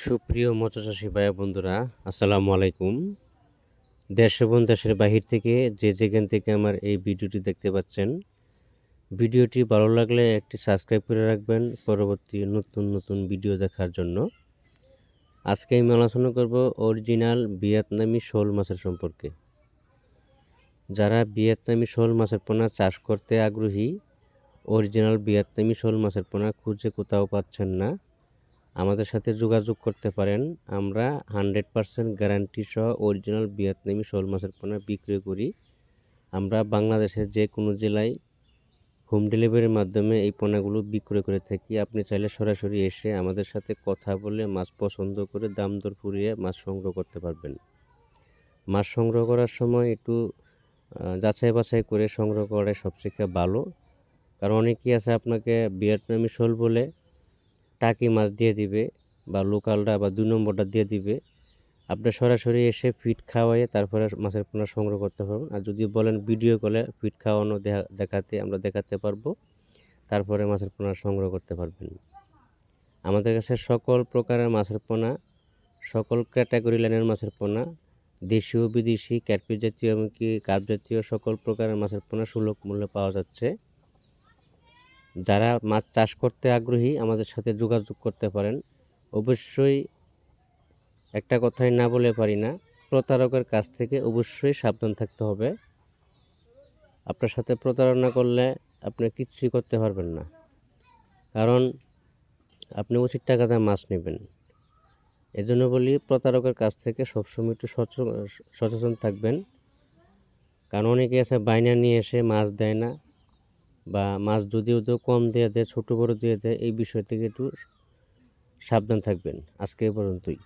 সুপ্রিয় মৎস্যচাষী ভাই বন্ধুরা, আসসালামু আলাইকুম। দেশ এবং দেশের বাহির থেকে যে যেখান থেকে আমার এই ভিডিওটি দেখতে পাচ্ছেন, ভিডিওটি ভালো লাগলে একটি সাবস্ক্রাইব করে রাখবেন পরবর্তী নতুন নতুন ভিডিও দেখার জন্য। আজকে আমি আলোচনা করব অরিজিনাল ভিয়েতনামি শোল মাছের সম্পর্কে। যারা ভিয়েতনামি শোল মাছের পোনা চাষ করতে আগ্রহী, অরিজিনাল ভিয়েতনামি শোল মাছের পোনা খুঁজে কোথাও পাচ্ছেন না, আমাদের সাথে যোগাযোগ করতে পারেন। আমরা 100% গ্যারান্টি সহ অরিজিনাল ভিয়েতনামি শোল মাছের পোনা বিক্রি করি। আমরা বাংলাদেশের যে কোনো জেলায় হোম ডেলিভারির মাধ্যমে এই পোনাগুলো বিক্রয় করে থাকি। আপনি চাইলে সরাসরি এসে আমাদের সাথে কথা বলে মাছ পছন্দ করে দাম দর ফুরিয়ে মাছ সংগ্রহ করতে পারবেন। মাছ সংগ্রহ করার সময় একটু যাচাই বাছাই করে সংগ্রহ করাই সবচেয়ে ভালো। কারণ অনেকেই আছে আপনাকে ভিয়েতনামি শোল বলে টাকি মাছ দিয়ে দিবে বা লোকালটা বা 2 নম্বরটা দিয়ে দিবে। আপনি সরাসরি এসে ফিড খাওয়াইয়ে তারপরে মাছের পোনা সংগ্রহ করতে পারবেন। আর যদি বলেন ভিডিও কলে ফিড খাওয়ানো দেখাতে আমরা দেখাতে পারবো, তারপরে মাছের পোনা সংগ্রহ করতে পারবেন। আমাদের কাছে সকল প্রকারের মাছের পোনা, সকল ক্যাটাগরি লাইনের মাছের পোনা, দেশীয় বিদেশি ক্যাটফিশ জাতীয় এমনকি কার্প জাতীয় সকল প্রকারের মাছের পোনা সুলভ মূল্যে পাওয়া যাচ্ছে। যারা মাছ চাষ করতে আগ্রহী আমাদের সাথে যোগাযোগ করতে পারেন। অবশ্যই একটা কথাই না বলে পারি না, প্রতারকের কাছ থেকে অবশ্যই সাবধান থাকতে হবে। আপনার সাথে প্রতারণা করলে আপনি কিচ্ছুই করতে পারবেন না, কারণ আপনি উচিত টাকাতে মাছ নেবেন। এজন্য বলি প্রতারকের কাছ থেকে সবসময় একটু সচেতন থাকবেন। কারণ অনেকে আছে বাইনা নিয়ে এসে মাছ দেয় না, বা মাছ যদিও কম দিয়ে দেয়, ছোটো বড়ো দিয়ে দেয়। এই বিষয় থেকে একটু সাবধান থাকবেন। আজকে এ পর্যন্তই।